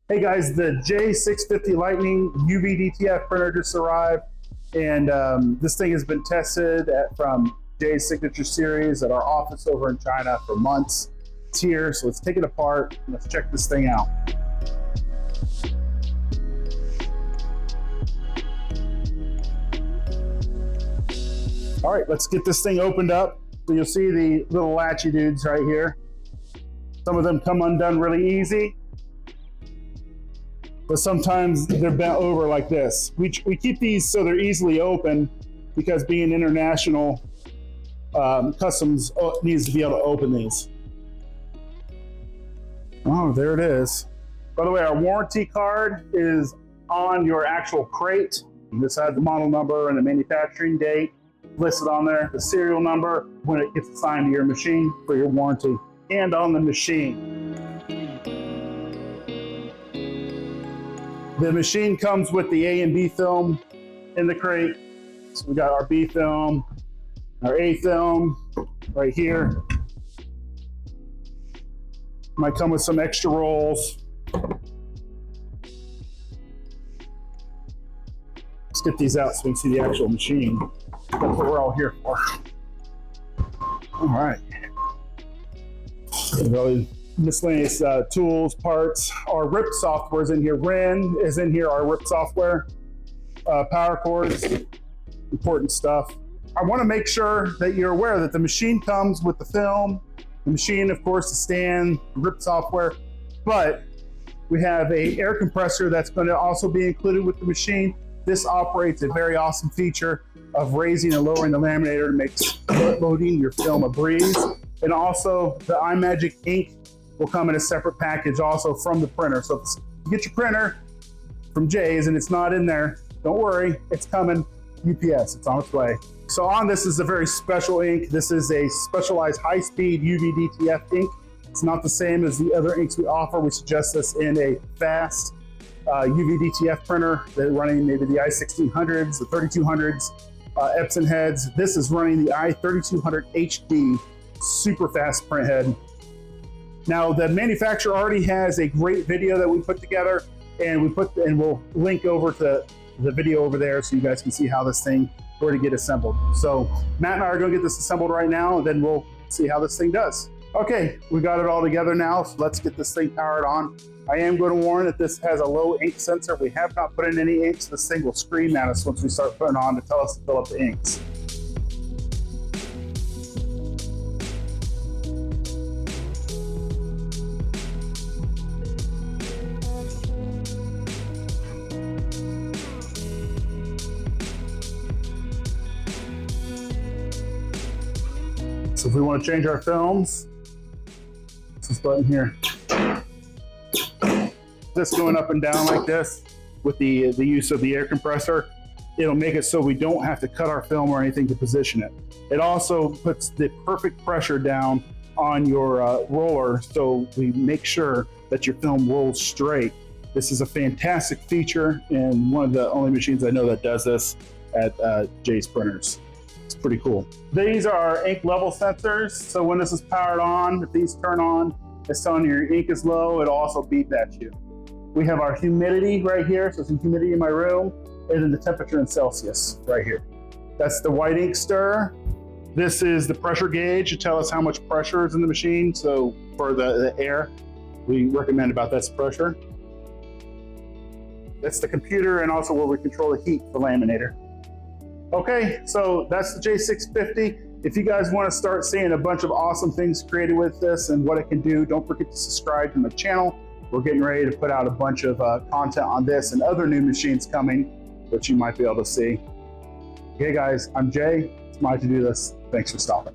Hey guys, the J650 Lightning UV DTF printer just arrived, and this thing has been tested from Jay's Signature Series at our office over in China for months. It's here, so let's take it apart and let's check this thing out. All right, let's get this thing opened up. So you'll see the little latchy dudes right here. Some of them come undone really easy, but sometimes they're bent over like this. We keep these so they're easily open because being international, customs needs to be able to open these. Oh, there it is. By the way, our warranty card is on your actual crate. This has the model number and the manufacturing date listed on there, the serial number when it gets assigned to your machine for your warranty, and on the machine. The machine comes with the A and B film in the crate. So we got our B film, our A film right here. Might come with some extra rolls. Let's get these out so we can see the actual machine. That's what we're all here for. All right. Really miscellaneous tools, parts. Our RIP software is in here. RIN is in here, our RIP software. Power cords, important stuff. I want to make sure that you're aware that the machine comes with the film, the machine, of course, the stand, RIP software, but we have an air compressor that's going to also be included with the machine. This operates a very awesome feature of raising and lowering the laminator to make loading your film a breeze. And also the iMagic ink will come in a separate package also from the printer. So if you get your printer from Jay's and it's not in there, don't worry, it's coming UPS, it's on its way. So on this is a very special ink. This is a specialized high-speed UV DTF ink. It's not the same as the other inks we offer. We suggest this in a fast UV DTF printer. They're running maybe the i1600s, the 3200s, Epson heads. This is running the i3200 HD super fast print head. Now the manufacturer already has a great video that we put together, and we'll link over to the video over there so you guys can see how this thing were to get assembled. So Matt and I are going to get this assembled right now, and then we'll see how this thing does. Okay, we got it all together now, so let's get this thing powered on. I am going to warn that this has a low ink sensor. We have not put in any inks. This thing will scream at us once we start putting on to tell us to fill up the inks. So if we want to change our films, it's this button here. This going up and down like this with the use of the air compressor, it'll make it so we don't have to cut our film or anything to position it. It also puts the perfect pressure down on your roller, so we make sure that your film rolls straight. This is a fantastic feature and one of the only machines I know that does this at Jay's printers. It's pretty cool. These are our ink level sensors. So when this is powered on, if these turn on, it's telling you your ink is low. It'll also beep at you. We have our humidity right here. So some humidity in my room, and then the temperature in Celsius right here. That's the white ink stir. This is the pressure gauge to tell us how much pressure is in the machine. So for the air, we recommend about this pressure. That's the computer and also where we control the heat for the laminator. Okay, so that's the J650. If you guys want to start seeing a bunch of awesome things created with this and what it can do, don't forget to subscribe to my channel. We're getting ready to put out a bunch of content on this and other new machines coming, which you might be able to see. Okay guys, I'm Jay. It's my to do this. Thanks for stopping.